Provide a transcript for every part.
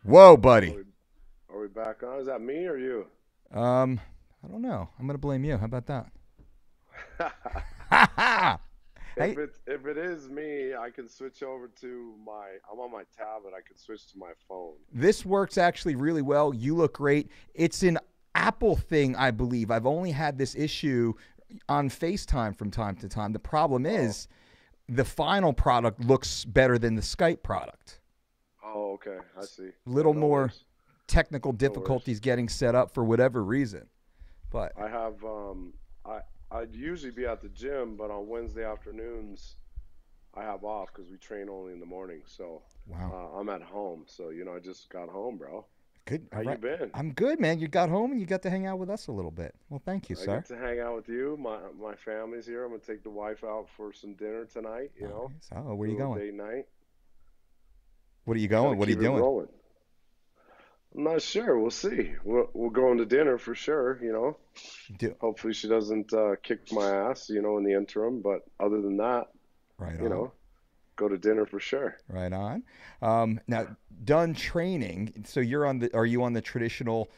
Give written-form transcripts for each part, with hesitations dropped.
Whoa, buddy. Are we back on? Is that me or you? I don't know. I'm gonna blame you. How about that? Hey, If it is me, I can switch over to I'm on my tablet. I can switch to my phone. this works actually really well. You look great. It's an Apple thing, I believe. I've only had this issue on FaceTime from time to time. The problem is the final product looks better than the Skype product. Oh, okay. I see. A little No more worries. technical difficulties getting set up for whatever reason. But I have I'd usually be at the gym, but on Wednesday afternoons I have off because we train only in the morning. So wow. I'm at home. So I just got home, bro. Good. How you been? I'm good, man. You got home and you got to hang out with us a little bit. Well, thank you, I sir. get to hang out with you. My family's here. I'm gonna take the wife out for some dinner tonight. Nice. Oh, where are you little going? Date night. What are you going? What are you Keep it doing? rolling. I'm not sure. We'll see. We'll go into dinner for sure. Do, Hopefully she doesn't kick my ass. In the interim. But other than that, right you on. know, go to dinner for sure. Right on. Now, done training. So are you on the traditional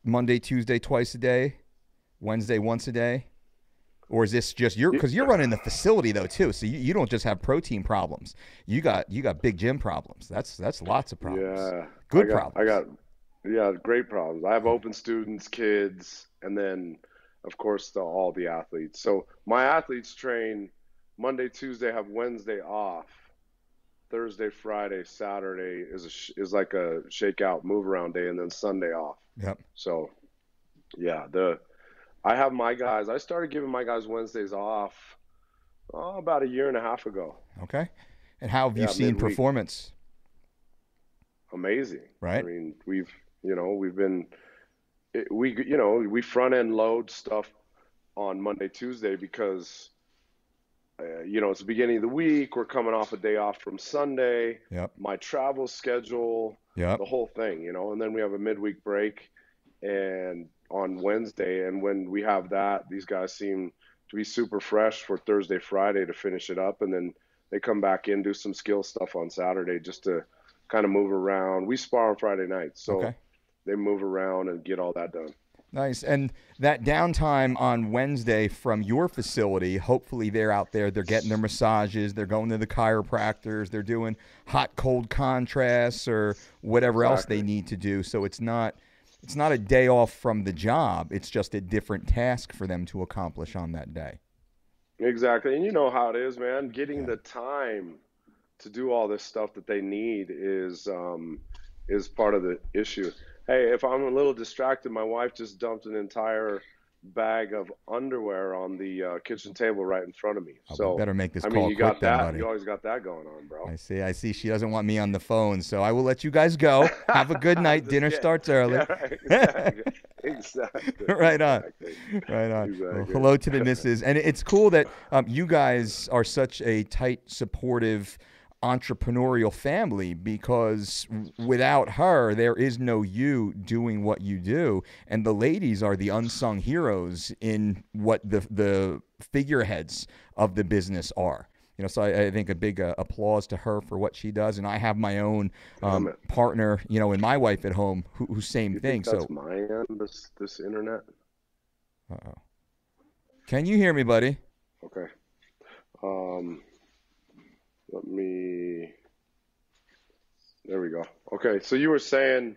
Monday, Tuesday, twice a day, Wednesday, once a day? Or is this just because you're running the facility though too, so you don't just have protein problems. You got big gym problems. That's lots of problems. Yeah, Good problems. great problems. I have open students, kids, and then of course all the athletes. So my athletes train Monday, Tuesday, have Wednesday off. Thursday, Friday, Saturday is like a shakeout move around day, and then Sunday off. Yep. So yeah, I have my guys. I started giving my guys Wednesdays off about a year and a half ago. Okay. And how have you seen midweek. performance? Amazing. Right. I mean, we front end load stuff on Monday, Tuesday because it's the beginning of the week. We're coming off a day off from Sunday. Yep. My travel schedule. Yep. The whole thing. And then we have a midweek break and on Wednesday, and when we have that, these guys seem to be super fresh for Thursday, Friday to finish it up, and then they come back in, do some skill stuff on Saturday just to kind of move around. We spar on Friday nights, so they move around and get all that done. Nice. And that downtime on Wednesday from your facility, hopefully they're out there, they're getting their massages, they're going to the chiropractors, they're doing hot cold contrasts or whatever else they need to do. So it's not a day off from the job. It's just a different task for them to accomplish on that day. Exactly. And you know how it is, man. Getting the time to do all this stuff that they need is part of the issue. Hey, if I'm a little distracted, my wife just dumped an entire bag of underwear on the kitchen table right in front of me. So better make this call you quick got then, that. buddy. You always got that going on, bro. I see. She doesn't want me on the phone, so I will let you guys go. Have a good night. Dinner starts early. Yeah, exactly. Right on. Right on. Exactly. Well, hello to the missus. And it's cool that you guys are such a tight, supportive, entrepreneurial family, because without her, there is no you doing what you do. And the ladies are the unsung heroes in what the figureheads of the business are. So I think a big applause to her for what she does. And I have my own partner, and my wife at home who same thing. That's my end, this internet. Uh-oh. Can you hear me, buddy? Okay. There we go. Okay, so you were saying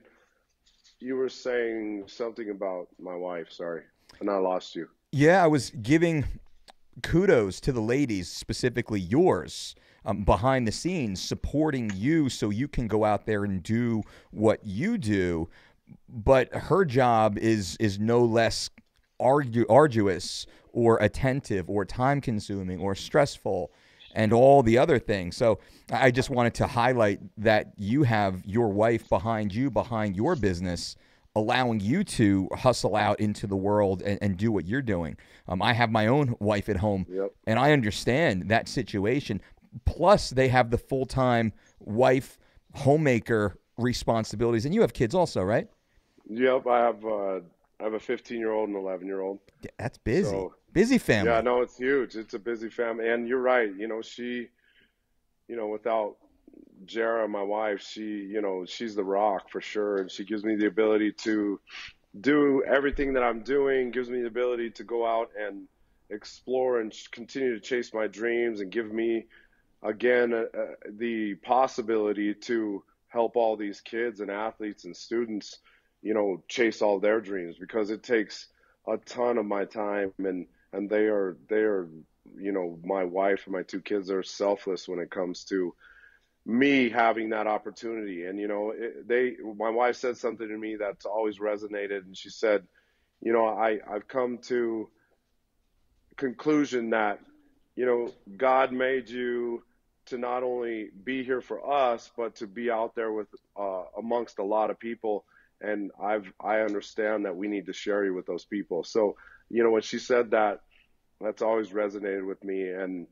something about my wife. Sorry, and I lost you. Yeah, I was giving kudos to the ladies, specifically yours, behind the scenes, supporting you so you can go out there and do what you do. But her job is no less arduous or attentive or time-consuming or stressful and all the other things. So I just wanted to highlight that you have your wife behind you, behind your business, allowing you to hustle out into the world and do what you're doing. I have my own wife at home, and I understand that situation. Plus, they have the full-time wife, homemaker responsibilities. And you have kids also, right? Yep, I have a 15-year-old and 11-year-old. That's busy. So, busy family. Yeah, no, it's huge. It's a busy family. And you're right. She, without Jara, my wife, she's the rock for sure, and she gives me the ability to do everything that I'm doing, gives me the ability to go out and explore and continue to chase my dreams, and give me again the possibility to help all these kids and athletes and students, chase all their dreams, because it takes a ton of my time, and they are my wife and my two kids are selfless when it comes to me having that opportunity. And my wife said something to me that's always resonated, and she said, I've come to conclusion that God made you to not only be here for us, but to be out there with amongst a lot of people. And I understand that we need to share you with those people. So when she said that, that's always resonated with me, and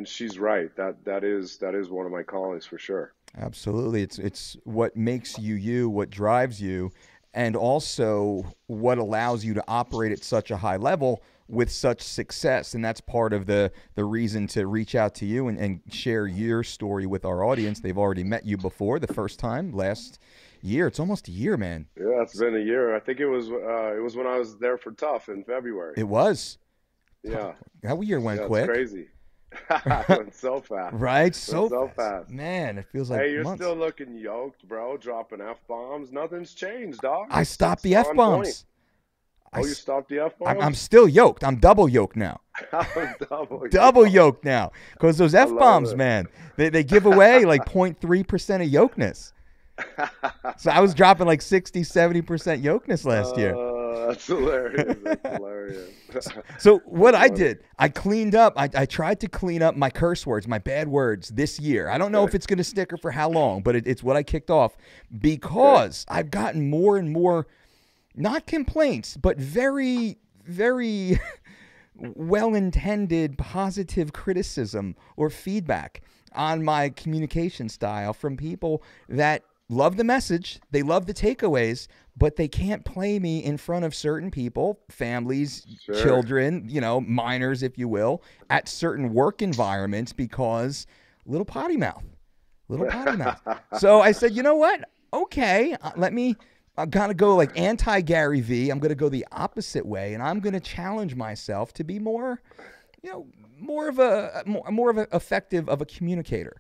she's right. That is one of my callings for sure. Absolutely. It's what makes you you, what drives you, and also what allows you to operate at such a high level with such success. And that's part of the reason to reach out to you and share your story with our audience. They've already met you before the first time last year. It's almost a year, man. Yeah, it's been a year. I think it was when I was there for Tough in February. It was. Yeah. That year went quick. It's crazy. It went so fast. Right? So fast. Man, it feels like Hey, you're months. still looking yoked, bro. Dropping F-bombs. Nothing's changed, dog. I stopped the F-bombs. You stopped the F-bombs? I'm still yoked. I'm double yoked now. Double yoked now. Because those F-bombs, man, they give away like 0.3% of yokeness. So I was dropping like 60, 70% yokeness last year. That's hilarious. That's hilarious. So what I did, I cleaned up. I tried to clean up my curse words, my bad words this year. I don't know if it's going to stick or for how long, but it's what I kicked off, because I've gotten more and more, not complaints, but very, very well-intended positive criticism or feedback on my communication style from people that love the message, they love the takeaways, but they can't play me in front of certain people, families, children, minors, if you will, at certain work environments, because little potty mouth. So I said, you know what? Okay, I'm going to go like anti-Gary V. I'm going to go the opposite way, and I'm going to challenge myself to be more of a effective of a communicator.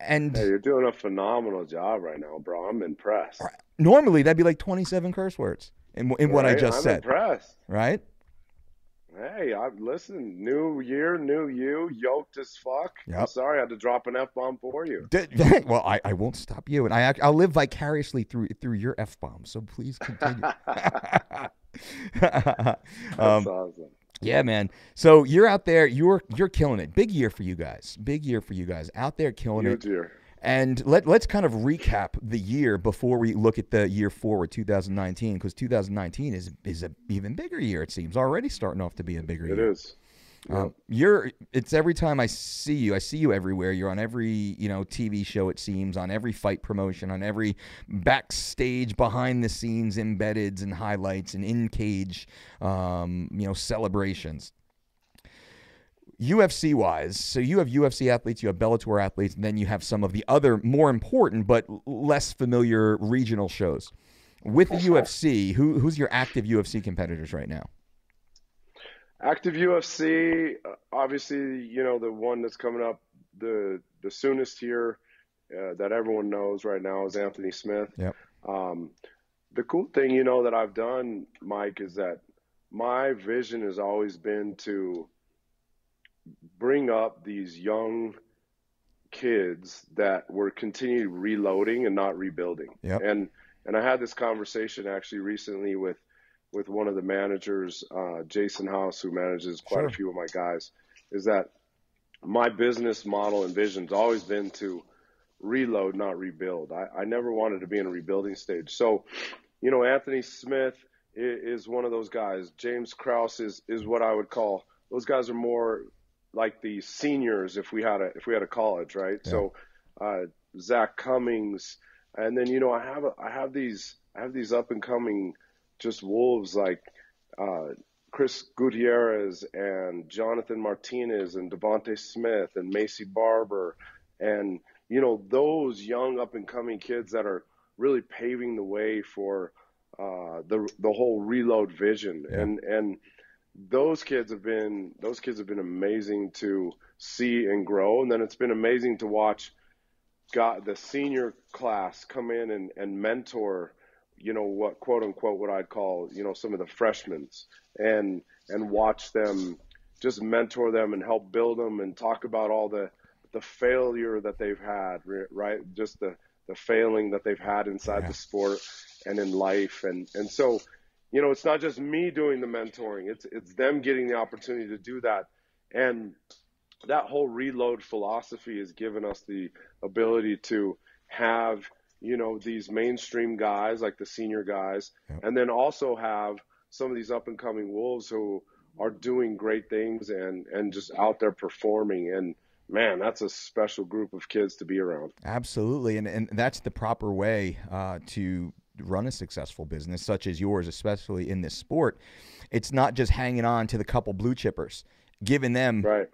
And hey, you're doing a phenomenal job right now, bro. I'm impressed. Normally, that'd be like 27 curse words in what I just said. I'm impressed. Right? Hey, listen, new year, new you, yoked as fuck. Yep. I'm sorry I had to drop an F-bomb for you. Well, I won't stop you, and I'll live vicariously through your F-bomb, so please continue. That's awesome. Yeah, man. So you're out there, you're killing it. Big year for you guys. Out there killing Huge it. Year. And let's kind of recap the year before we look at the year forward, 2019, because 2019 is an even bigger year, it seems. Already starting off to be a bigger year. It is. It's every time I see you everywhere. You're on every TV show, it seems, on every fight promotion, on every backstage, behind the scenes embeddeds and highlights and in cage celebrations. UFC wise, so you have UFC athletes, you have Bellator athletes, and then you have some of the other more important but less familiar regional shows. With the UFC, who's your active UFC competitors right now? Active UFC, obviously, the one that's coming up the soonest here that everyone knows right now is Anthony Smith. Yep. The cool thing, that I've done, Mike, is that my vision has always been to bring up these young kids that were continually reloading and not rebuilding. Yep. And I had this conversation actually recently with one of the managers, Jason House, who manages quite a few of my guys, is that my business model and vision's always been to reload, not rebuild. I never wanted to be in a rebuilding stage. So, Anthony Smith is one of those guys. James Krause is what I would call, those guys are more like the seniors if we had a college, right? Yeah. So Zach Cummings, and then I have these up and coming just wolves like Chris Gutierrez and Jonathan Martinez and Devontae Smith and Macy Barber, and those young up and coming kids that are really paving the way for the whole reload vision. Yeah. And those kids have been amazing to see and grow. And then it's been amazing to watch the senior class come in and mentor, what quote unquote what I'd call, some of the freshmen, and watch them, just mentor them and help build them and talk about all the failure that they've had, right? Just the failing that they've had inside the sport and in life. And so, it's not just me doing the mentoring, it's them getting the opportunity to do that. And that whole reload philosophy has given us the ability to have, these mainstream guys like the senior guys, and then also have some of these up and coming wolves who are doing great things and just out there performing. And man, that's a special group of kids to be around. Absolutely. And that's the proper way to run a successful business such as yours, especially in this sport. It's not just hanging on to the couple blue chippers, giving them, the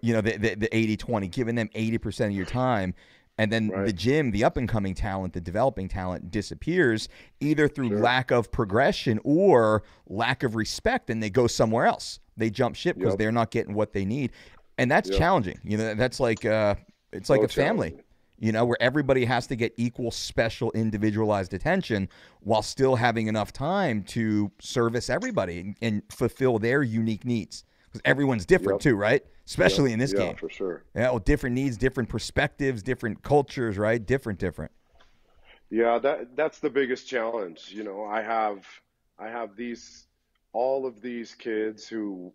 80-20, giving them 80% of your time. And then the gym, the up-and-coming talent, the developing talent disappears either through lack of progression or lack of respect, and they go somewhere else. They jump ship because they're not getting what they need. And that's challenging. That's like it's like a family, where everybody has to get equal, special, individualized attention while still having enough time to service everybody and fulfill their unique needs. Because everyone's different too, right? Especially in this game. Yeah, for sure. Yeah, well, different needs, different perspectives, different cultures, right? Different. Yeah, that's the biggest challenge. I have all of these kids who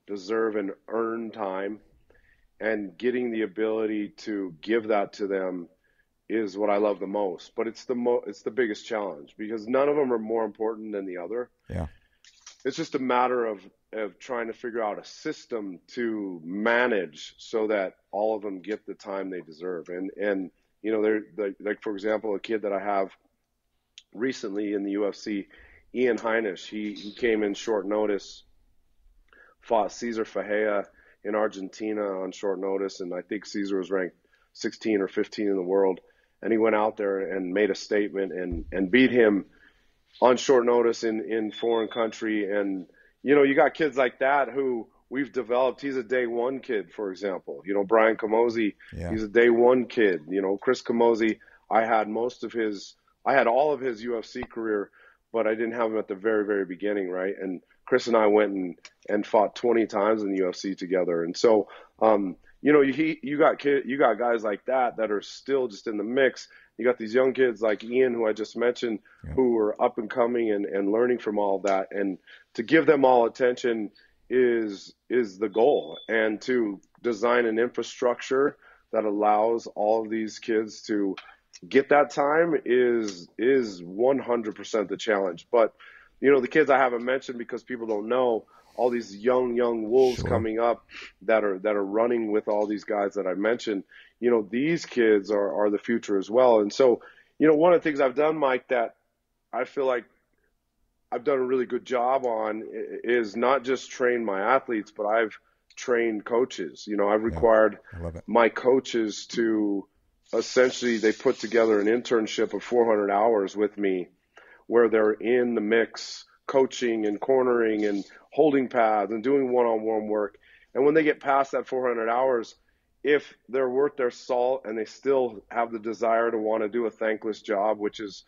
deserve and earn time, and getting the ability to give that to them is what I love the most. But it's the biggest challenge because none of them are more important than the other. Yeah. It's just a matter of trying to figure out a system to manage so that all of them get the time they deserve. And they're like, for example, a kid that I have recently in the UFC, Ian Heinisch, he came in short notice, fought Cesar Fajea in Argentina on short notice, and I think Cesar was ranked 16 or 15 in the world. And he went out there and made a statement and beat him on short notice in foreign country. And, you got kids like that who we've developed. He's a day one kid, for example. Brian Camozzi, he's a day one kid. Chris Camozzi, I had all of his UFC career, but I didn't have him at the very, very beginning, right? And Chris and I went and fought 20 times in the UFC together. And so, you got guys like that are still just in the mix. You got these young kids like Ian, who I just mentioned, who are up and coming and learning from all of that. And to give them all attention is the goal, and to design an infrastructure that allows all of these kids to get that time is 100% the challenge. But, the kids I haven't mentioned because people don't know, all these young wolves coming up that are running with all these guys that I mentioned, these kids are the future as well. And so, one of the things I've done, Mike, that I feel like I've done a really good job on is not just train my athletes, but I've trained coaches. I've required my coaches to essentially, they put together an internship of 400 hours with me where they're in the mix, coaching and cornering and holding pads and doing one-on-one work. And when they get past that 400 hours, if they're worth their salt and they still have the desire to want to do a thankless job, which is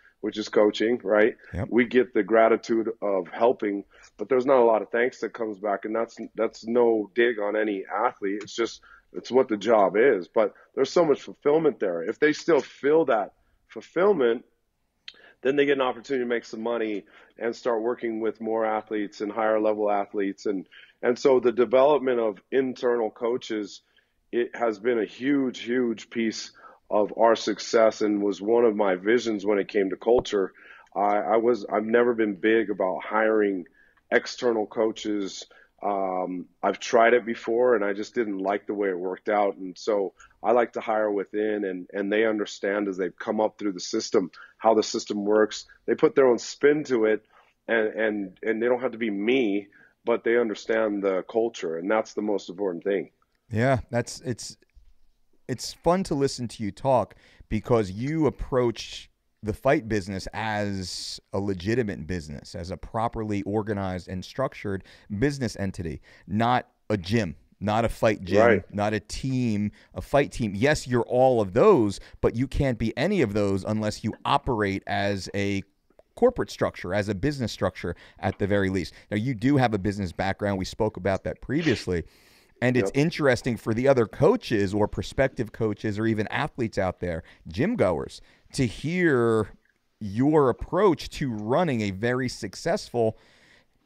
coaching, right? Yep. We get the gratitude of helping, but there's not a lot of thanks that comes back. And that's no dig on any athlete. It's what the job is, but there's so much fulfillment there. If they still feel that fulfillment, then they get an opportunity to make some money and start working with more athletes and higher level athletes. And so the development of internal coaches, it has been a huge, huge piece of our success and was one of my visions when it came to culture. I've never been big about hiring external coaches. I've tried it before and I just didn't like the way it worked out. And so I like to hire within, and they understand as they've come up through the system, how the system works. They put their own spin to it, and they don't have to be me, but they understand the culture, and that's the most important thing. Yeah, it's fun to listen to you talk because you approach the fight business as a legitimate business, as a properly organized and structured business entity, not a gym, not a fight gym, Right. not a team, a fight team. Yes, you're all of those, but you can't be any of those unless you operate as a corporate structure, as a business structure at the very least. Now, you do have a business background. We spoke about that previously. And it's Yep. interesting for the other coaches or prospective coaches or even athletes out there, gym goers, to hear your approach to running a very successful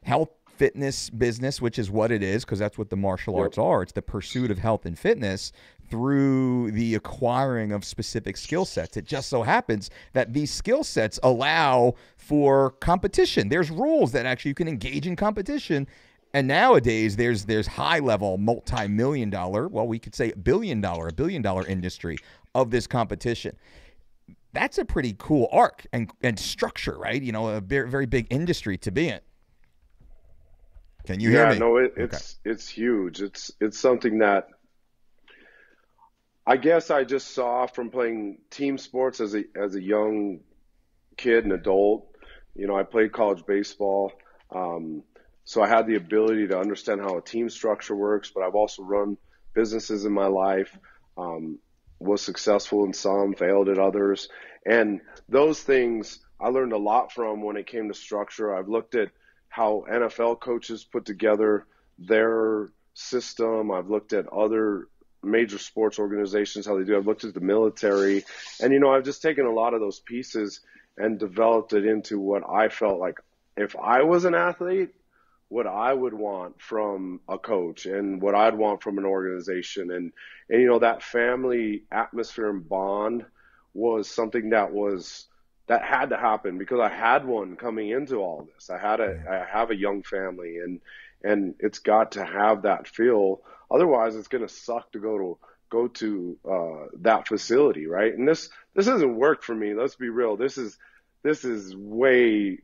health fitness business, which is what it is, because that's what the martial arts are. It's the pursuit of health and fitness through the acquiring of specific skill sets. It just so happens that these skill sets allow for competition. There's rules that actually you can engage in competition. And nowadays, there's high-level, multi-million-dollar, well, we could say a billion-dollar industry of this competition. That's a pretty cool arc and structure, right? You know, a very, very big industry to be in. Can you hear me? No, it's huge. It's something that I guess I just saw from playing team sports as a young kid and adult. You know, I played college baseball. So I had the ability to understand how a team structure works, but I've also run businesses in my life, was successful in some, failed at others. And those things I learned a lot from when it came to structure. I've looked at how NFL coaches put together their system. I've looked at other major sports organizations, how they do. I've looked at the military. And, you know, I've just taken a lot of those pieces and developed it into what I felt like if I was an athlete, what I would want from a coach and what I'd want from an organization. And you know, that family atmosphere and bond was something that had to happen because I had one coming into all this. I have a young family and it's got to have that feel. Otherwise it's going to suck to go to that facility. Right. And this doesn't work for me. Let's be real. This is way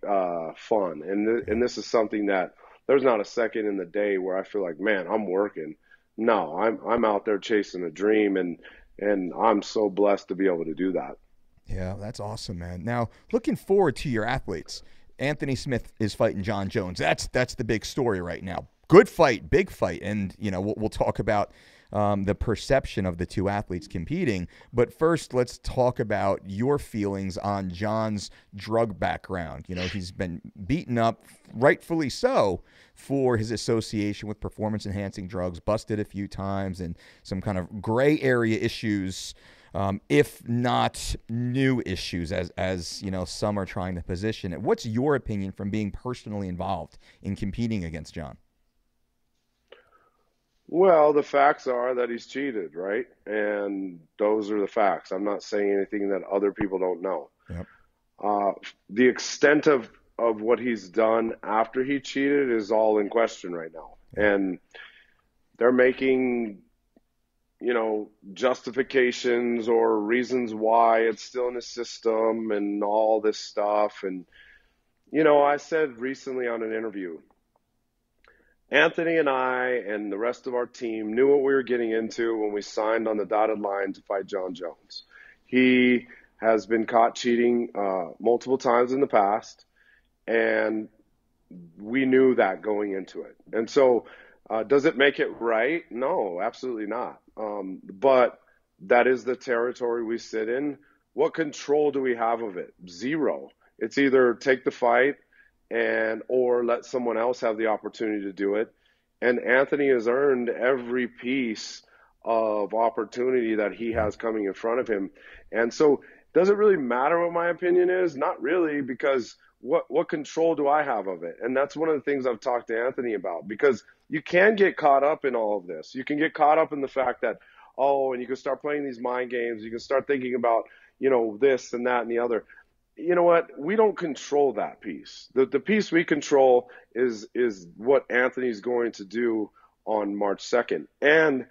fun. And this is something that there's not a second in the day where I feel like, man, I'm working. No, I'm out there chasing a dream, and I'm so blessed to be able to do that. Yeah, that's awesome, man. Now, looking forward to your athletes. Anthony Smith is fighting Jon Jones. That's the big story right now. Good fight, big fight, and you know we'll talk about the perception of the two athletes competing. But first, let's talk about your feelings on Jon's drug background. You know, he's been beaten up, rightfully so, for his association with performance-enhancing drugs, busted a few times, and some kind of gray area issues, if not new issues, as you know, some are trying to position it. What's your opinion from being personally involved in competing against Jon? Well, the facts are that he's cheated, right? And those are the facts. I'm not saying anything that other people don't know. Yep. The extent of what he's done after he cheated is all in question right now. Yep. And they're making, you know, justifications or reasons why it's still in the system and all this stuff. And, you know, I said recently on an interview, Anthony and I and the rest of our team knew what we were getting into when we signed on the dotted line to fight Jon Jones. He has been caught cheating multiple times in the past, and we knew that going into it. And so does it make it right? No, absolutely not. But that is the territory we sit in. What control do we have of it? Zero. It's either take the fight or let someone else have the opportunity to do it. And Anthony has earned every piece of opportunity that he has coming in front of him. And so does it really matter what my opinion is? Not really, because what control do I have of it? And that's one of the things I've talked to Anthony about, because you can get caught up in all of this. You can get caught up in the fact that, and you can start playing these mind games. You can start thinking about, you know, this and that and the other. You know what? We don't control that piece. The piece we control is what Anthony's going to do on March 2nd. And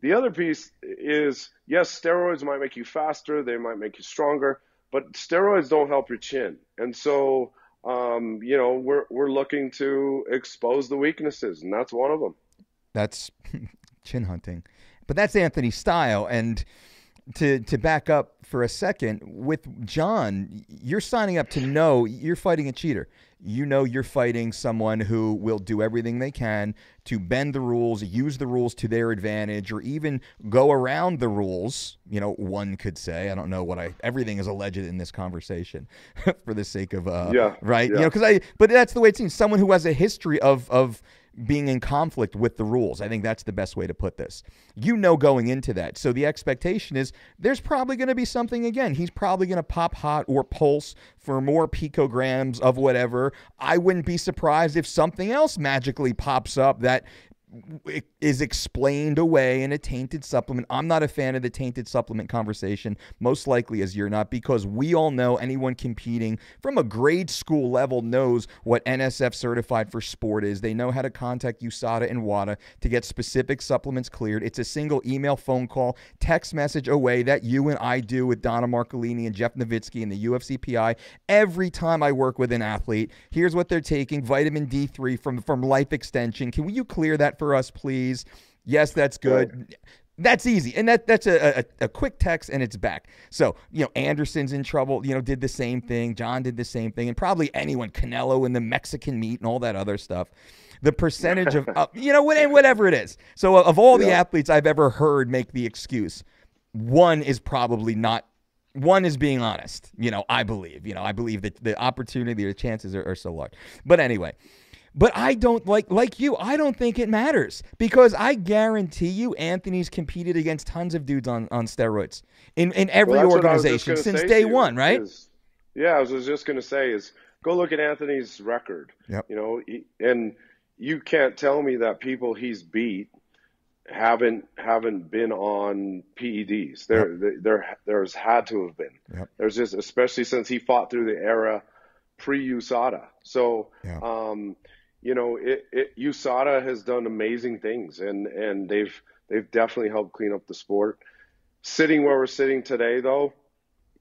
the other piece is, yes, steroids might make you faster. They might make you stronger, but steroids don't help your chin. And so, you know, we're looking to expose the weaknesses, and that's one of them. That's chin hunting. But that's Anthony's style. And to back up for a second, with Jon, you're signing up to know you're fighting a cheater. You know you're fighting someone who will do everything they can to bend the rules, use the rules to their advantage, or even go around the rules. You know, one could say, I don't know what everything is alleged in this conversation for the sake of, right? Yeah. You know, but that's the way it seems. Someone who has a history of being in conflict with the rules. I think that's the best way to put this. You know going into that. So the expectation is there's probably going to be something again. He's probably going to pop hot or pulse for more picograms of whatever. I wouldn't be surprised if something else magically pops up that is explained away in a tainted supplement. I'm not a fan of the tainted supplement conversation, most likely as you're not, because we all know anyone competing from a grade school level knows what NSF certified for sport is. They know how to contact USADA and WADA to get specific supplements cleared. It's a single email, phone call, text message away that you and I do with Donna Marcolini and Jeff Nowitzki and the UFC PI. Every time I work with an athlete, here's what they're taking: vitamin D3 from Life Extension. Can you clear that for us, please? Yes, that's good. Right. That's easy. And that's a quick text and it's back. So, you know, Anderson's in trouble, you know, did the same thing. Jon did the same thing. And probably anyone, Canelo and the Mexican meat and all that other stuff. The percentage of, you know, whatever it is. So of all the athletes I've ever heard make the excuse, one is probably not. One is being honest. You know, I believe that the opportunity or the chances are so large. But anyway. But I don't like you. I don't think it matters, because I guarantee you Anthony's competed against tons of dudes on steroids in every organization since day one, right? I was just going to say is go look at Anthony's record. Yep. You know, and you can't tell me that people he's beat haven't been on PEDs. There's had to have been. Yep. There's just, especially since he fought through the era pre-USADA. So. Yeah. You know, USADA has done amazing things, and they've definitely helped clean up the sport. Sitting where we're sitting today, though,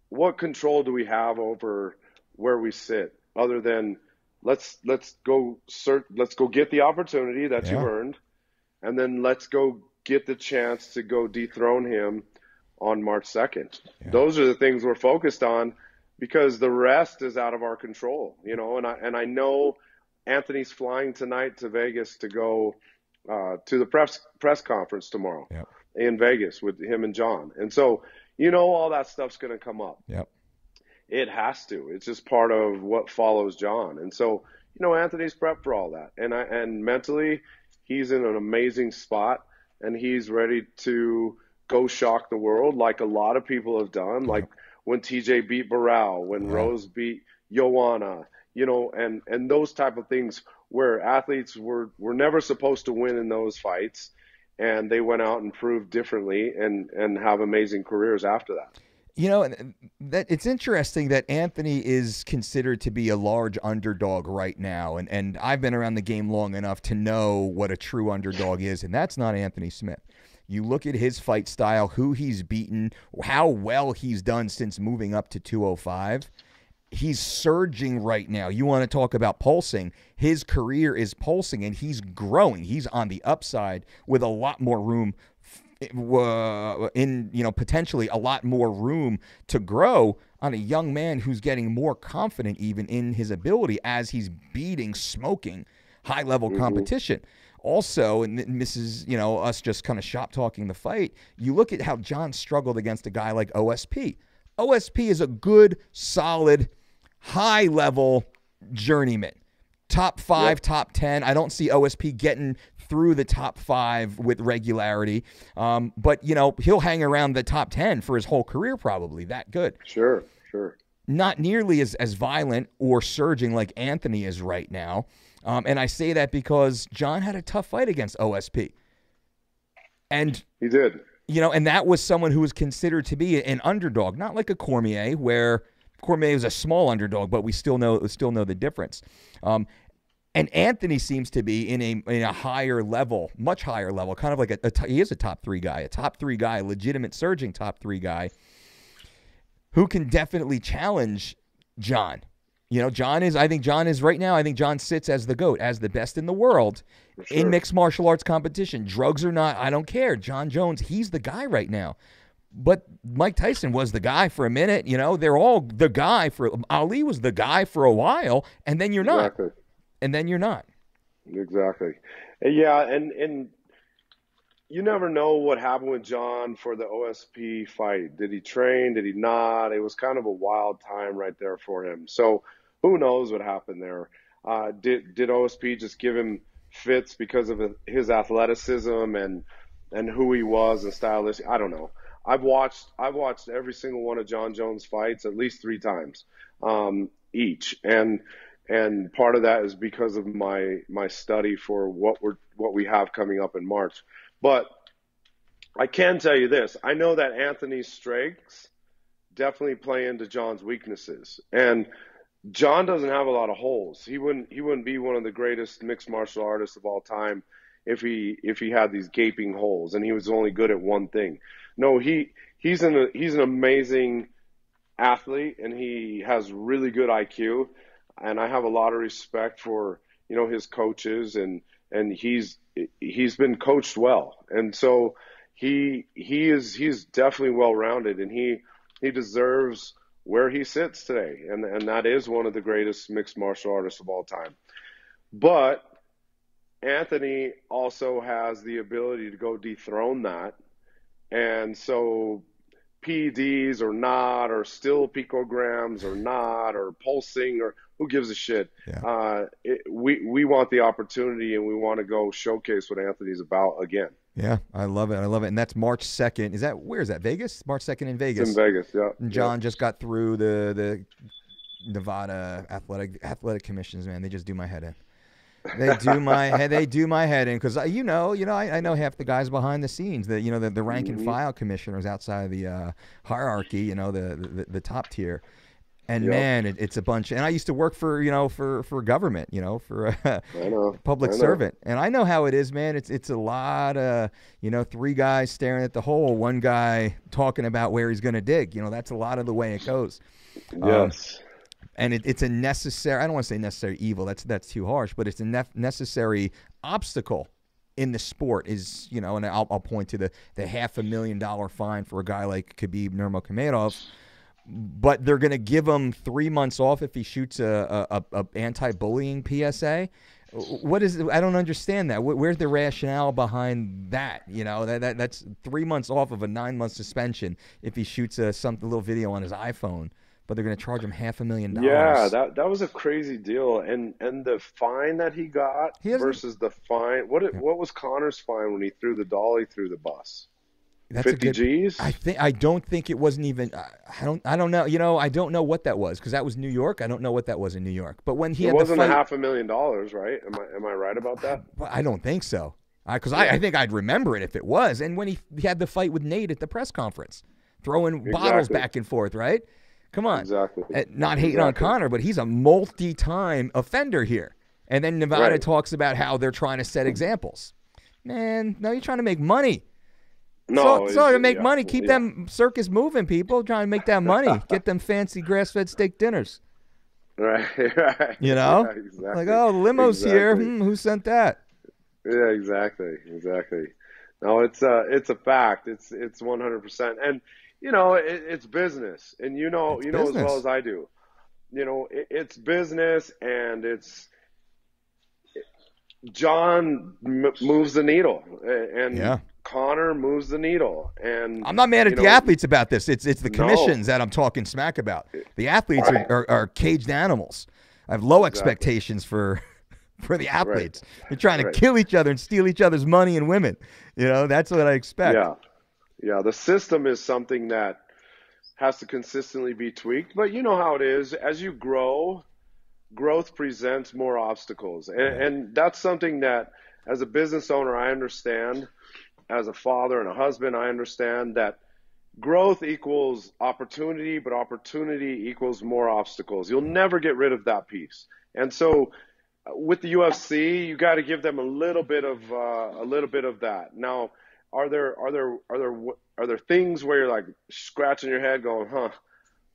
what control do we have over where we sit, other than let's go get the opportunity that you've earned, and then let's go get the chance to go dethrone him on March 2nd. Yeah. Those are the things we're focused on, because the rest is out of our control, you know. And I know Anthony's flying tonight to Vegas to go to the press conference tomorrow in Vegas with him and Jon. And so, you know, all that stuff's going to come up. Yep. It has to. It's just part of what follows Jon. And so, you know, Anthony's prepped for all that. And mentally, he's in an amazing spot, and he's ready to go shock the world like a lot of people have done, like when TJ beat Barral, when Rose beat Joanna. You know, and those type of things where athletes were never supposed to win in those fights, and they went out and proved differently and have amazing careers after that. You know, that it's interesting that Anthony is considered to be a large underdog right now, and I've been around the game long enough to know what a true underdog is, and that's not Anthony Smith. You look at his fight style, who he's beaten, how well he's done since moving up to 205. He's surging right now. You want to talk about pulsing. His career is pulsing, and he's growing. He's on the upside with a lot more room potentially a lot more room to grow on a young man who's getting more confident even in his ability as he's smoking high-level competition. Also, and this is, you know, us just kind of shop-talking the fight, you look at how Jon struggled against a guy like OSP. OSP is a good, solid, high-level journeyman. Top 5, top 10. I don't see OSP getting through the top 5 with regularity. But, you know, he'll hang around the top 10 for his whole career probably. That good. Sure. Not nearly as violent or surging like Anthony is right now. And I say that because Jon had a tough fight against OSP. And he did. You know, and that was someone who was considered to be an underdog, not like a Cormier, where Cormier was a small underdog, but we still know the difference. And Anthony seems to be in a higher level, much higher level, kind of like he is a top 3 guy, legitimate surging top 3 guy, who can definitely challenge Jon. You know, I think John is right now, I think John sits as the GOAT, as the best in the world for in sure. mixed martial arts competition. Drugs or not, I don't care. John Jones, he's the guy right now. But Mike Tyson was the guy for a minute. You know, they're all the guy for, Ali was the guy for a while, and then you're not. Exactly. And then you're not. Exactly. Yeah, and you never know what happened with John for the OSP fight. Did he train? Did he not? It was kind of a wild time right there for him. So who knows what happened there? Did OSP just give him fits because of his athleticism and who he was and stylistic? I don't know. I've watched every single one of John Jones' fights at least 3 times each, and part of that is because of my study for what we have coming up in March. But I can tell you this: I know that Anthony's strengths definitely play into John's weaknesses, and John doesn't have a lot of holes. He wouldn't be one of the greatest mixed martial artists of all time if he had these gaping holes and he was only good at one thing. No, he's an amazing athlete, and he has really good IQ, and I have a lot of respect for his coaches, and he's been coached well, and so he's definitely well rounded, and he deserves where he sits today, and that is one of the greatest mixed martial artists of all time. But Anthony also has the ability to go dethrone that, and so PEDs or not, or still picograms or not, or pulsing, or who gives a shit? Yeah. We want the opportunity, and we want to go showcase what Anthony's about again. Yeah, I love it. I love it. And that's March 2nd. Where is that? Vegas? March 2nd in Vegas. It's in Vegas, yeah. And John just got through the Nevada athletic commissions, man. They just do my head in. They do my head in, because I know half the guys behind the scenes, the rank and file commissioners outside of the hierarchy, the top tier. And Yep. man, it's a bunch. And I used to work for government, for a I know. public servant, and I know how it is, man. It's a lot of 3 guys staring at the hole, 1 guy talking about where he's going to dig. That's a lot of the way it goes. Yes. And it's a necessary. I don't want to say necessary evil. That's too harsh, but it's a necessary obstacle in the sport. Is and I'll point to the $500,000 fine for a guy like Khabib Nurmagomedov. But they're going to give him 3 months off if he shoots a anti-bullying PSA. What is? I don't understand that. Where's the rationale behind that? That's 3 months off of a 9-month suspension if he shoots a little video on his iPhone. But they're going to charge him $500,000. Yeah, that was a crazy deal, and the fine that he got versus the fine. What was Connor's fine when he threw the dolly through the bus? That's 50 G's? I don't think it wasn't even. I don't know. I don't know what that was, because that was New York. I don't know what that was in New York. But when he it had wasn't the fight, $500,000, right? Am I right about that? I don't think so. Because I think I'd remember it if it was. And when he had the fight with Nate at the press conference, throwing bottles back and forth, right? Come on. Exactly. Not hating on Connor, but he's a multi-time offender here. And then Nevada talks about how they're trying to set examples. Man, no, you're trying to make money. No, it's all to make money. Keep them circus moving, people. Trying to make that money. Get them fancy grass-fed steak dinners. Right. Yeah, exactly. Like, oh, the limo's here. Who sent that? Yeah, exactly. No, it's a fact. It's 100%. And it's business, and you know as well as I do. It's business, and John moves the needle, and Connor moves the needle. And I'm not mad at the athletes about this. It's the commissions that I'm talking smack about. The athletes are caged animals. I have low expectations for the athletes. They're trying to kill each other and steal each other's money and women. That's what I expect. Yeah, the system is something that has to consistently be tweaked. But you know how it is. As you grow, growth presents more obstacles. And that's something that, as a business owner, I understand. As a father and a husband, I understand that growth equals opportunity, but opportunity equals more obstacles. You'll never get rid of that piece. And so with the UFC, you got to give them a little bit of that. Now, are there things where you're like scratching your head going,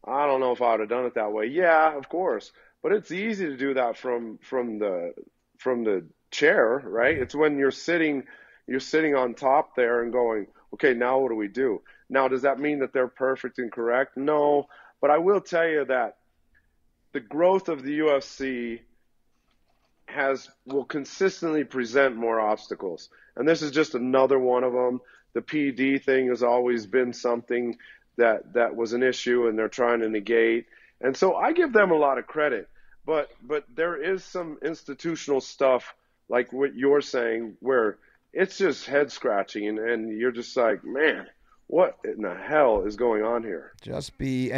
I don't know if I would have done it that way? Yeah, of course. but it's easy to do that from the chair, right? It's when you're sitting on top there and going, okay, now what do we do? Now, does that mean that they're perfect and correct? No, but I will tell you that the growth of the UFC will consistently present more obstacles. And this is just another one of them. The PD thing has always been something that was an issue and they're trying to negate. And so I give them a lot of credit. But there is some institutional stuff like what you're saying where it's just head scratching and you're just like, man, what in the hell is going on here? Just be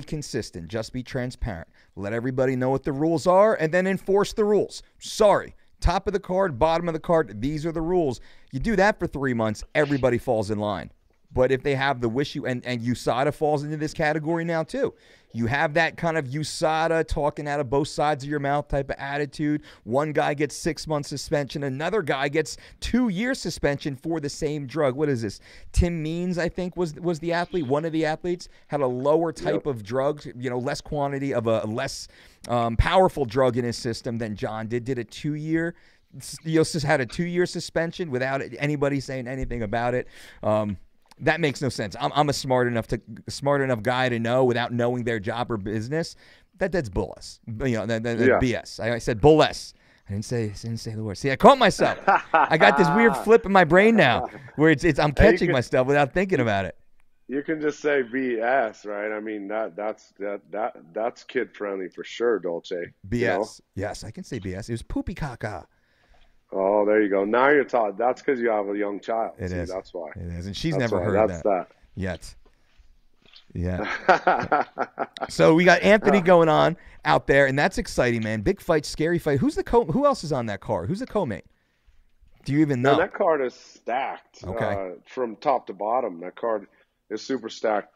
consistent. Just be transparent. Let everybody know what the rules are and then enforce the rules. Sorry. Top of the card, bottom of the card, these are the rules. You do that for 3 months, everybody falls in line. But if they have the and USADA falls into this category now too. You have that kind of USADA talking out of both sides of your mouth type of attitude. One guy gets 6 months suspension. Another guy gets 2 years suspension for the same drug. What is this? Tim Means, I think, was the athlete. One of the athletes had a lower type of drug, less quantity of a less powerful drug in his system than John did. Did a 2 year. Had a 2 year suspension without anybody saying anything about it. That makes no sense. I'm a smart enough guy to know without knowing their job or business. That's bullish. BS. I said bullish. I didn't say the word. See, I caught myself. I got this weird flip in my brain now where I'm catching myself without thinking about it. You can just say BS, right? I mean that's kid friendly for sure, Dolce. BS. Yes, I can say BS. It was poopy caca. Oh, there you go. Now you're taught. That's because you have a young child. It is. That's why. It is. And she's never heard that yet. Yeah. So we got Anthony going on out there, and that's exciting, man. Big fight, scary fight. Who else is on that card? Who's the co-main? Do you even know? Man, that card is stacked. Okay. From top to bottom. That card is super stacked.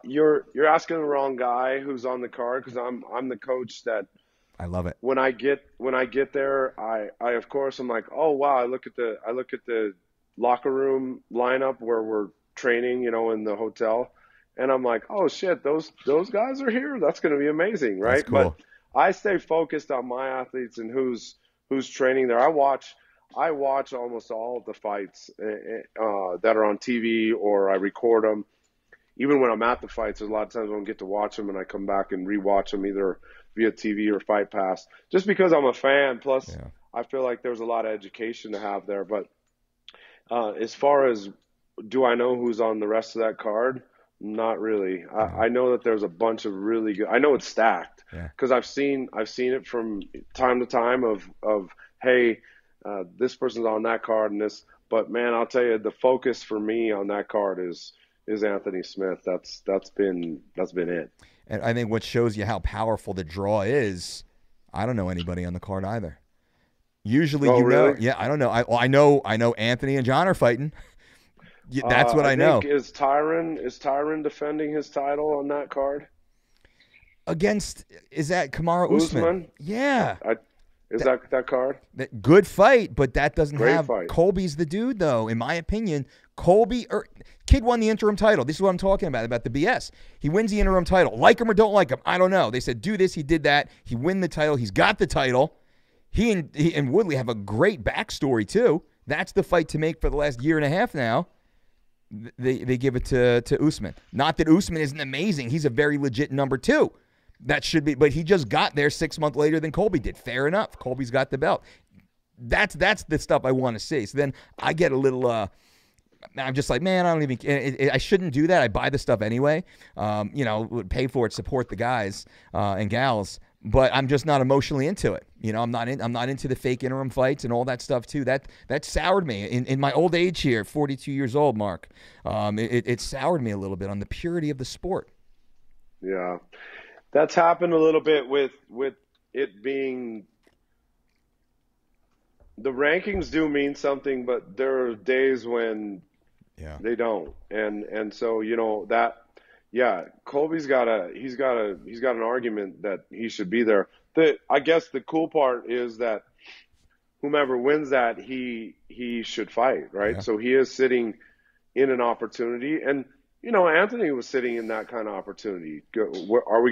You're asking the wrong guy who's on the card because I'm the coach that. I love it. When I get there, I of course I'm like, oh wow, I look at the locker room lineup where we're training, in the hotel, and I'm like, oh shit, those guys are here. That's going to be amazing, right? That's cool. But I stay focused on my athletes and who's training there. I watch almost all of the fights that are on TV or I record them. Even when I'm at the fights, there's a lot of times I don't get to watch them and I come back and rewatch them either via TV or Fight Pass, just because I'm a fan. Plus, I feel like there's a lot of education to have there. But as far as do I know who's on the rest of that card? Not really. I know that there's a bunch of really good. I know it's stacked because I've seen it from time to time of hey, this person's on that card and this. But man, I'll tell you, the focus for me on that card is Anthony Smith. That's been it. And I think what shows you how powerful the draw is, I don't know anybody on the card either. Usually, really? Yeah, I don't know. I know Anthony and John are fighting. That's what I know. Is Tyron defending his title on that card? Is that Kamaru Usman? Yeah. Is that card? Good fight, but that doesn't Great have fight. Colby's the dude, though. In my opinion, Kid won the interim title. This is what I'm talking about the BS. He wins the interim title. Like him or don't like him, I don't know. They said, do this, he did that. He win the title. He's got the title. He and Woodley have a great backstory, too. That's the fight to make for the last year and a half now. They give it to Usman. Not that Usman isn't amazing. He's a very legit number 2. That should be, but he just got there 6 months later than Colby did. Fair enough. Colby's got the belt. That's the stuff I want to see. So then I get a little, I'm just like, man, I don't even, I shouldn't do that. I buy the stuff anyway. Would pay for it, support the guys and gals, but I'm just not emotionally into it. I'm not into the fake interim fights and all that stuff too. That soured me in my old age here, 42 years old, Mark. It soured me a little bit on the purity of the sport. Yeah. That's happened a little bit with it being the rankings do mean something, but there are days when they don't. And so, Colby's got an argument that he should be there. I guess the cool part is that whomever wins that, he should fight, right? Yeah. So he is sitting in an opportunity, and Anthony was sitting in that kind of opportunity. Are we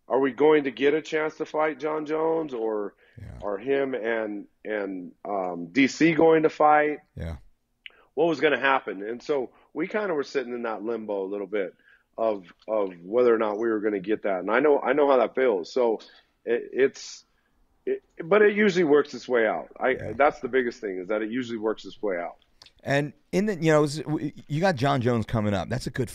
are we going to get a chance to fight John Jones, or are him and DC going to fight? Yeah. What was going to happen? And so we kind of were sitting in that limbo a little bit of whether or not we were going to get that. And I know how that feels. So but it usually works its way out. That's the biggest thing, is that it usually works its way out. And you got John Jones coming up. That's a good.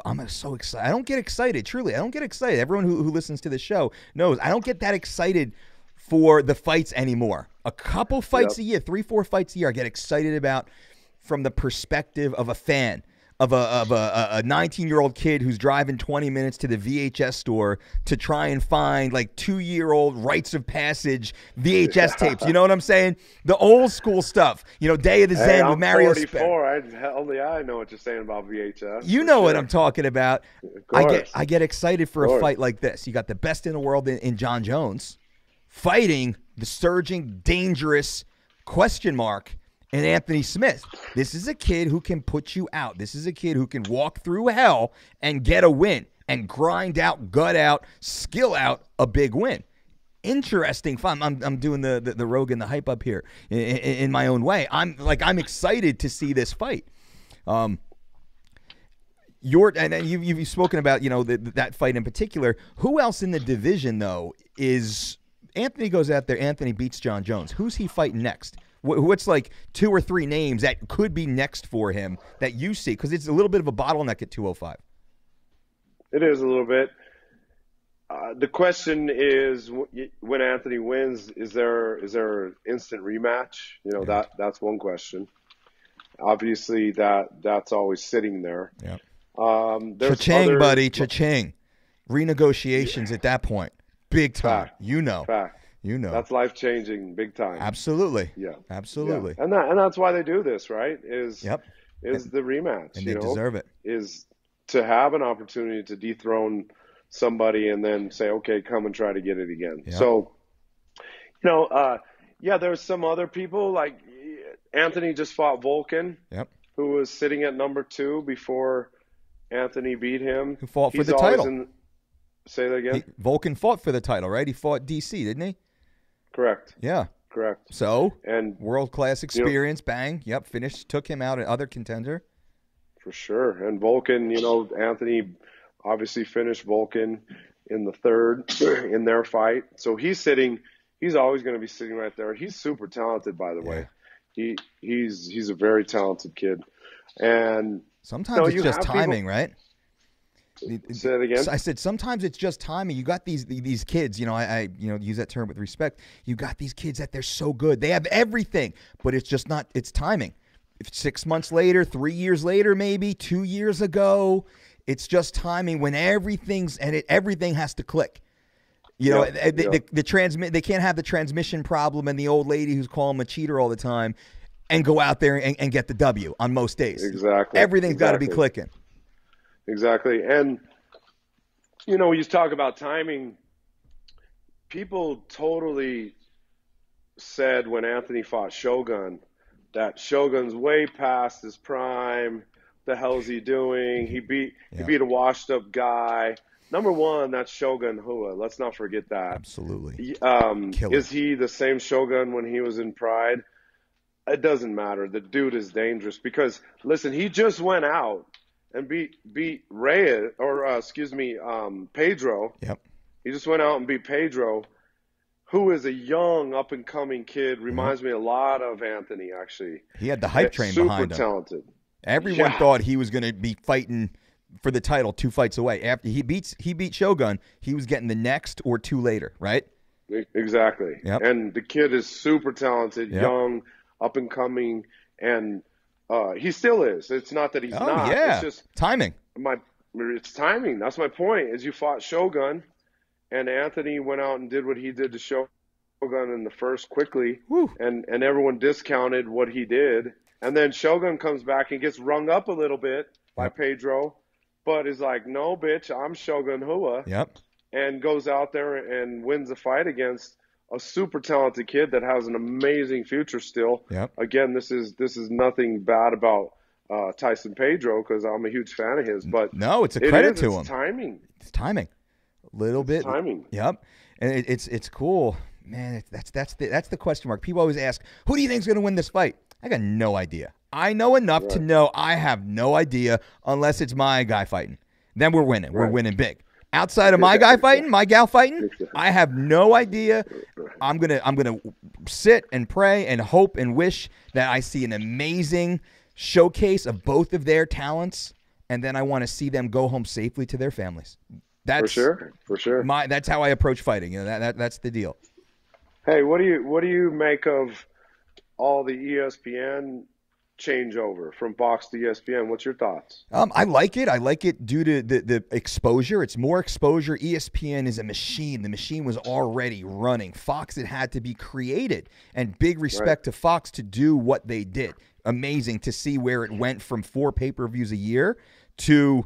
I'm so excited. I don't get excited. Truly, I don't get excited. Everyone who listens to the show knows I don't get that excited for the fights anymore. A couple fights a year, 3-4 fights a year, I get excited about from the perspective of a fan. Of a 19-year-old kid who's driving 20 minutes to the VHS store to try and find like 2-year-old rites of passage VHS tapes. You know what I'm saying? The old school stuff. Day of the Zen with Mario. 44. I know what you're saying about VHS. You know what I'm talking about. I get excited for a fight like this. You got the best in the world in John Jones fighting the surging, dangerous question mark and Anthony Smith. This is a kid who can put you out. This is a kid who can walk through hell and get a win and grind out, gut out, skill out a big win. Interesting fun. I'm doing the Rogan, the hype up here in my own way. I'm excited to see this fight. You've spoken about that fight in particular. Who else in the division though is Anthony goes out there? Anthony beats John Jones. Who's he fighting next? What's like 2 or 3 names that could be next for him that you see? Because it's a little bit of a bottleneck at 205. It is a little bit. The question is, when Anthony wins, is there an instant rematch? That's one question. Obviously, that's always sitting there. Yeah. Cha-ching, buddy, cha-ching. Renegotiations at that point, big time. Fact. Fact. That's life-changing, big time. Absolutely. Yeah. Absolutely. Yeah. And that's why they do this, right? Is the rematch. And they deserve it. Is to have an opportunity to dethrone somebody and then say, okay, come and try to get it again. Yep. So, there's some other people, like Anthony just fought Volkan, who was sitting at number 2 before Anthony beat him. Who fought for the title. Say that again? Volkan fought for the title, right? He fought DC, didn't he? Correct. Yeah. Correct. So, and world-class experience, bang, finished, took him out, another contender. For sure. And Volkan, Anthony obviously finished Volkan in the 3rd in their fight. So he's always going to be sitting right there. He's super talented, by the way. He's a very talented kid. And sometimes it's just timing, right? Say that again? I said sometimes it's just timing. You got these kids, I use that term with respect. You got these kids that they're so good. They have everything, but it's just not, it's timing. If 6 months later, 3 years later, maybe 2 years ago, it's just timing when everything has to click. They can't have the transmission problem and the old lady who's calling them a cheater all the time and go out there and get the W on most days. Exactly. Everything's got to be clicking. Exactly. And, when you talk about timing, people totally said when Anthony fought Shogun that Shogun's way past his prime. The hell's he doing? He beat a washed up guy. Number 1, that's Shogun Rua. Let's not forget that. Absolutely. Is he the same Shogun when he was in Pride? It doesn't matter. The dude is dangerous because, listen, he just went out and beat Reyes, Pedro. Yep. He just went out and beat Pedro, who is a young, up-and-coming kid. Reminds me a lot of Anthony, actually. He had the hype train behind him. Super talented. Everyone thought he was going to be fighting for the title 2 fights away. After he beat Shogun, he was getting the next or 2 later, right? Exactly. Yep. And the kid is super talented, young, up-and-coming, and he still is. It's not that he's not. Yeah. It's just timing. It's timing. That's my point. Is you fought Shogun, and Anthony went out and did what he did to Shogun in the first quickly, and everyone discounted what he did. And then Shogun comes back and gets rung up a little bit by Pedro, but is like, no, bitch, I'm Shogun Rua. Yep. And goes out there and wins a fight against a super talented kid that has an amazing future still. Yep. Again, this is nothing bad about Tyson Pedro because I'm a huge fan of his. But no, it's a credit to him. It's timing. It's timing. Little bit. Timing. Yep. And it's cool. Man, that's the question mark. People always ask, who do you think's going to win this fight? I got no idea. I know enough to know I have no idea unless it's my guy fighting. Then we're winning. We're winning big. Outside of my guy fighting, my gal fighting, I have no idea. I'm gonna sit and pray and hope and wish that I see an amazing showcase of both of their talents, and then I want to see them go home safely to their families. That's for sure. That's how I approach fighting. You know, that's the deal. Hey, what do you make of all the ESPN changeover from Fox to ESPN? What's your thoughts? I like it. I like it due to the exposure. It's more exposure. ESPN is a machine. The machine was already running. Fox, it had to be created. And big respect to Fox to do what they did. Amazing to see where it went from 4 pay-per-views a year to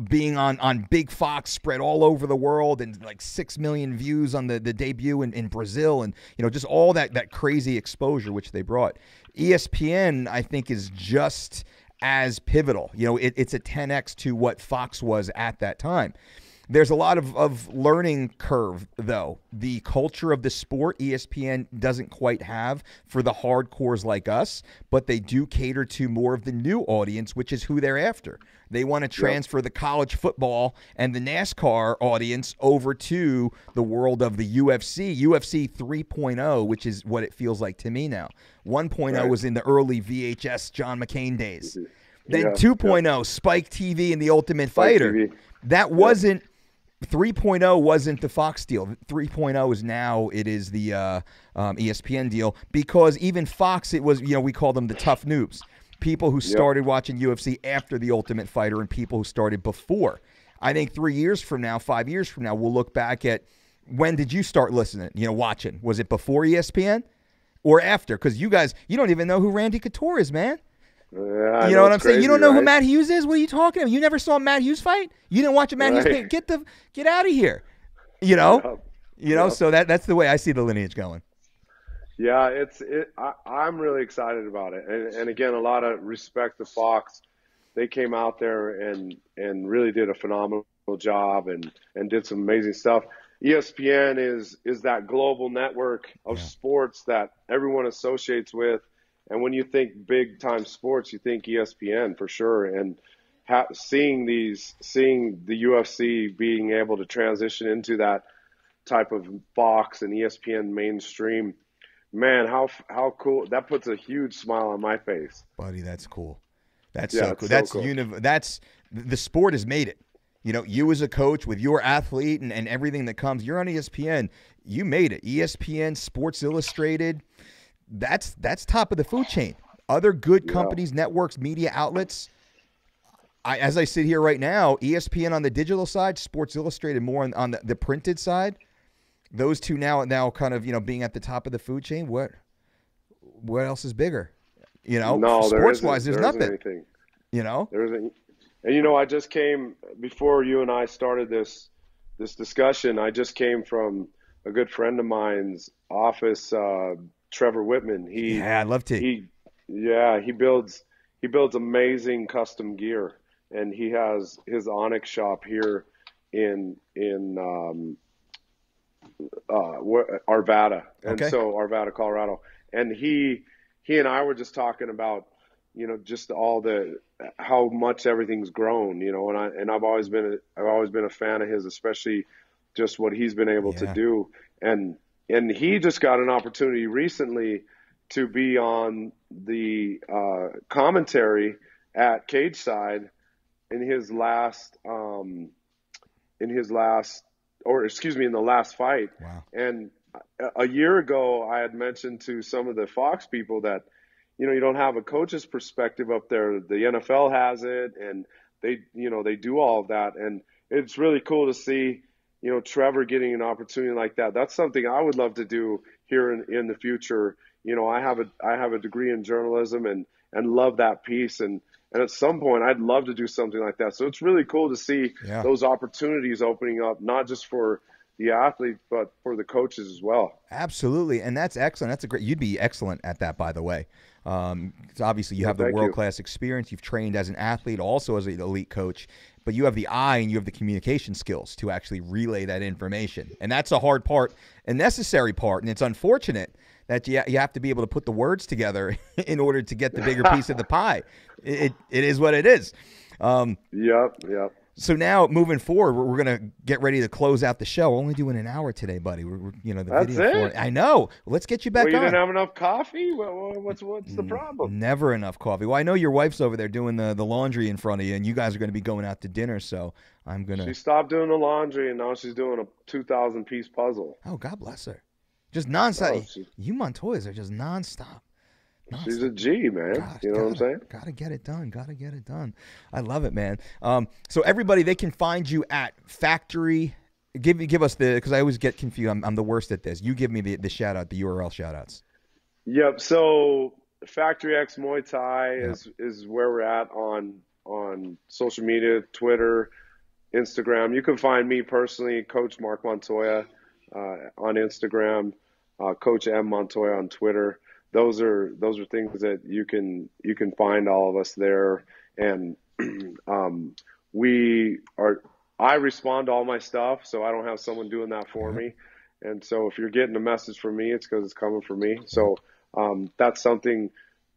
being on Big Fox, spread all over the world, and like 6 million views on the debut in Brazil, and just all that crazy exposure which they brought. ESPN, I think, is just as pivotal. It's a 10x to what Fox was at that time. There's a lot of learning curve, though. The culture of the sport, ESPN doesn't quite have for the hardcores like us, but they do cater to more of the new audience, which is who they're after. They want to transfer the college football and the NASCAR audience over to the world of the UFC 3.0, which is what it feels like to me now. 1.0 was in the early VHS John McCain days. Then 2.0, Spike TV and the Ultimate Fighter. TV. That wasn't 3.0 wasn't the Fox deal. 3.0 is now, it is the ESPN deal, because even Fox, it was, we call them the tough noobs. People who started watching UFC after the Ultimate Fighter and people who started before. I think 3 years from now, 5 years from now, we'll look back at, when did you start listening, watching? Was it before ESPN or after? Because you guys, you don't even know who Randy Couture is, man. You know what I'm saying? You don't know who Matt Hughes is? What are you talking about? You never saw a Matt Hughes fight? You didn't watch a Matt Hughes fight? Get out of here. So that's the way I see the lineage going. Yeah, I'm really excited about it. And again, a lot of respect to Fox. They came out there and really did a phenomenal job and did some amazing stuff. ESPN is that global network of sports that everyone associates with. And when you think big time sports, you think ESPN for sure. And seeing the UFC being able to transition into that type of Fox and ESPN mainstream, man, how cool! That puts a huge smile on my face, buddy. That's cool. That's so cool. That's cool. That's the sport has made it. You as a coach with your athlete and everything that comes, you're on ESPN. You made it. ESPN, Sports Illustrated. That's top of the food chain. Other good companies, networks, media outlets. As I sit here right now, ESPN on the digital side, Sports Illustrated more on the printed side. Those two now kind of being at the top of the food chain. What else is bigger? No, sports wise, there's nothing. Anything. There isn't. And I just came before you and I started this discussion. I just came from a good friend of mine's office. Trevor Whitman. I'd love to. He builds amazing custom gear, and he has his Onyx shop here in Arvada, Arvada, Colorado. And he and I were just talking about just how much everything's grown, and I've always been a fan of his, especially just what he's been able to do. And he just got an opportunity recently to be on the commentary at Cage Side in the last fight. Wow. And a year ago, I had mentioned to some of the Fox people that, you don't have a coach's perspective up there. The NFL has it, and they do all of that. And it's really cool to see, Trevor getting an opportunity like that. That's something I would love to do here in the future. I have a degree in journalism and love that piece. And at some point I'd love to do something like that. So it's really cool to see those opportunities opening up, not just for the athlete, but for the coaches as well. Absolutely. And that's excellent. You'd be excellent at that, by the way. So obviously, you have the world-class experience. You've trained as an athlete, also as an elite coach, but you have the eye and you have the communication skills to actually relay that information. And that's a hard part, a necessary part, and it's unfortunate that you have to be able to put the words together in order to get the bigger piece of the pie. It is what it is. Yep. So now, moving forward, we're going to get ready to close out the show. We're only doing an hour today, buddy. We're the That's video for it? I know. Let's get you back on. You didn't have enough coffee? What's the problem? Never enough coffee. Well, I know your wife's over there doing the laundry in front of you, and you guys are going to be going out to dinner, so I'm going to... She stopped doing the laundry, and now she's doing a 2,000-piece puzzle. Oh, God bless her. Just nonstop. You Montoyas are just nonstop. She's a G, man. You know what I'm saying? Gotta get it done. I love it, man. So everybody, they can find you at Factory. Give us because I always get confused. I'm the worst at this. You give me the shout out, the URL shout outs. Yep. So Factory X Muay Thai is where we're at on social media, Twitter, Instagram. You can find me personally, Coach Marc Montoya, on Instagram, Coach M Montoya on Twitter. Those are things that you can find all of us there, and I respond to all my stuff, so I don't have someone doing that for me. And so if you're getting a message from me, it's because it's coming from me. So that's something,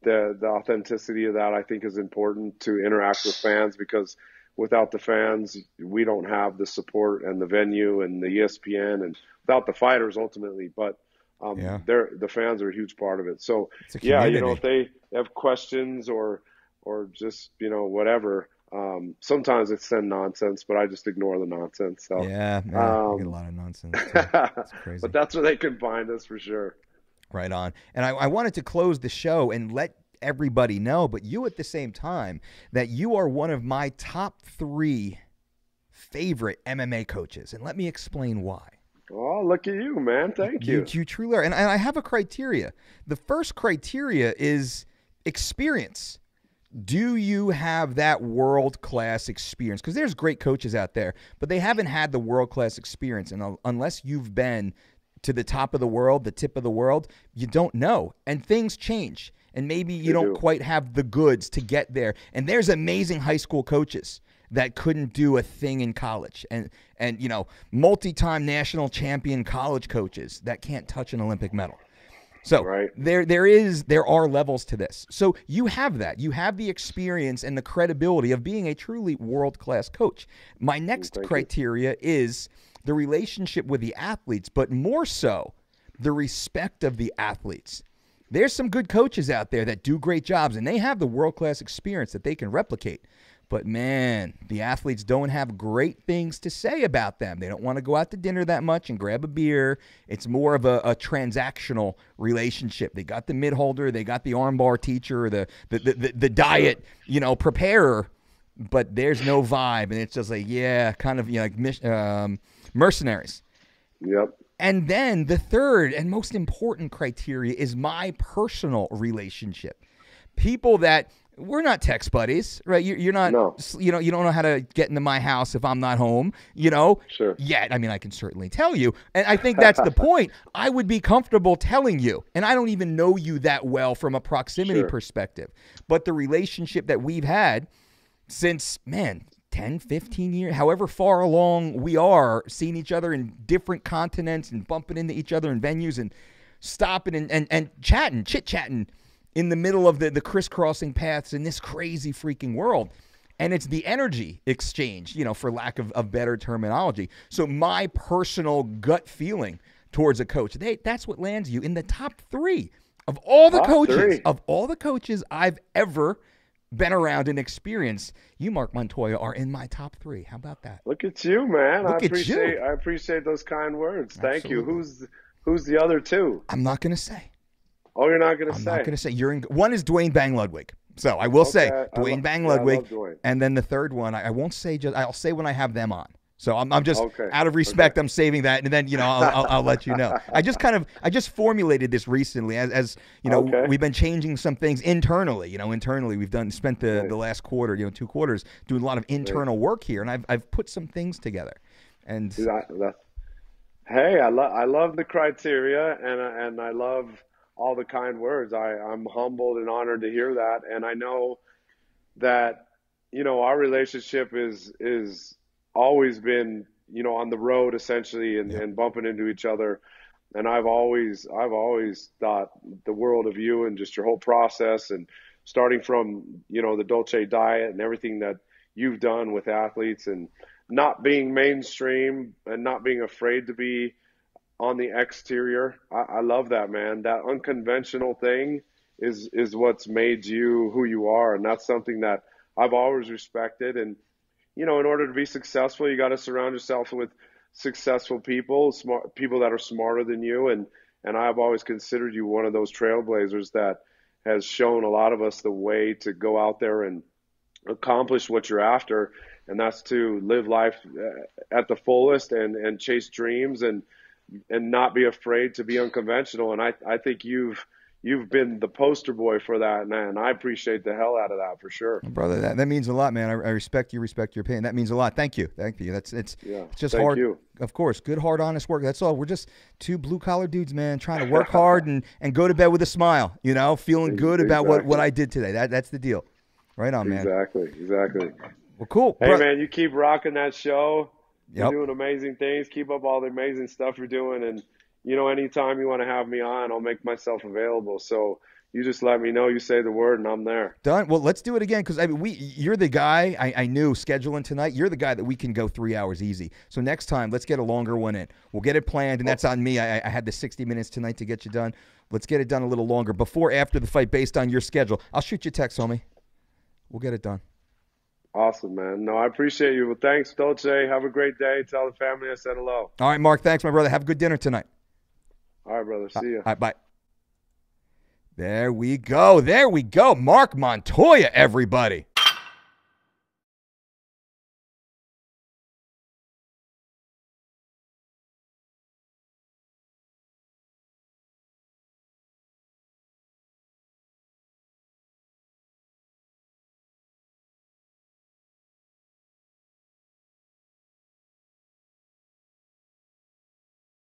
the authenticity of that I think is important to interact with fans, because without the fans, we don't have the support and the venue and the ESPN, and without the fighters ultimately, but the fans are a huge part of it. So if they have questions or just, whatever, sometimes it's send nonsense, but I just ignore the nonsense. So I get a lot of nonsense. It's crazy. But that's where they can find us for sure. Right on. And I wanted to close the show and let everybody know, but you at the same time, that you are one of my top 3 favorite MMA coaches. And let me explain why. Oh, look at you, man. Thank you. You truly are. And I have a criteria. The first criteria is experience. Do you have that world-class experience? Because there's great coaches out there, but they haven't had the world-class experience. And unless you've been to the top of the world, the tip of the world, you don't know. And things change. And maybe you don't quite have the goods to get there. And there's amazing high school coaches that couldn't do a thing in college, and multi-time national champion college coaches that can't touch an Olympic medal. So there are levels to this. So you have that. You have the experience and the credibility of being a truly world-class coach. My next criteria is the relationship with the athletes, but more so the respect of the athletes. There's some good coaches out there that do great jobs, and they have the world-class experience that they can replicate. But, man, the athletes don't have great things to say about them. They don't want to go out to dinner that much and grab a beer. It's more of a transactional relationship. They got the mid-holder. They got the armbar teacher, the diet, preparer. But there's no vibe. And it's just like, mercenaries. Yep. And then the third and most important criteria is my personal relationship. People that... We're not text buddies, right? You're not, you don't know how to get into my house if I'm not home, Sure. Yet. I mean, I can certainly tell you. And I think that's the point. I would be comfortable telling you. And I don't even know you that well from a proximity perspective. But the relationship that we've had since, 10, 15 years, however far along we are, seeing each other in different continents and bumping into each other in venues and stopping and chatting, chit-chatting in the middle of the crisscrossing paths in this crazy freaking world. And it's the energy exchange, for lack of better terminology. So my personal gut feeling towards a coach, that's what lands you in the top 3 of all the coaches I've ever been around and experienced. You, Marc Montoya, are in my top 3. How about that? Look at you, man. I appreciate those kind words. Thank Absolutely. you. Who's the other 2? I'm not going to say. Oh, you're not going to say? I'm not going to say. One is Dwayne Bang Ludwig. So I will say Dwayne Bang Ludwig. And then the third one, I won't say. I'll say when I have them on. So I'm just out of respect. I'm saving that, and then I'll let you know. I just formulated this recently, as we've been changing some things internally. Internally we've spent the last quarter, 2 quarters doing a lot of internal work here, and I've put some things together. And hey, I love the criteria, and I love all the kind words. I'm humbled and honored to hear that. And I know that, our relationship is always been, on the road essentially and bumping into each other. And I've always thought the world of you and just your whole process, and starting from, the Dolce diet and everything that you've done with athletes, and not being mainstream and not being afraid to be on the exterior. I love that, man. That unconventional thing is what's made you who you are. And that's something that I've always respected. And, in order to be successful, you got to surround yourself with successful people, smart people that are smarter than you. And I've always considered you one of those trailblazers that has shown a lot of us the way to go out there and accomplish what you're after. And that's to live life at the fullest and chase dreams and not be afraid to be unconventional. And I think you've been the poster boy for that, and I appreciate the hell out of that for sure. Brother, that means a lot, man. I respect you, respect your opinion. That means a lot. Thank you. It's just hard. You. Of course, good, hard, honest work. That's all. We're just two blue-collar dudes, man, trying to work hard and go to bed with a smile, feeling good about what I did today. That's the deal. Right on, man. Exactly. Well, cool. Hey, man, you keep rocking that show. Yep. You're doing amazing things. Keep up all the amazing stuff you're doing. And, anytime you want to have me on, I'll make myself available. So you just let me know. You say the word, and I'm there. Done. Well, let's do it again, because you're the guy I knew scheduling tonight. You're the guy that we can go 3 hours easy. So next time, let's get a longer one in. We'll get it planned, and that's on me. I had the 60 minutes tonight to get you done. Let's get it done a little longer, before, after the fight, based on your schedule. I'll shoot you a text, homie. We'll get it done. Awesome, man. No, I appreciate you. Well, thanks, Dolce. Have a great day. Tell the family I said hello. All right, Mark. Thanks, my brother. Have a good dinner tonight. All right, brother. See you. All right, bye. There we go. Marc Montoya, everybody.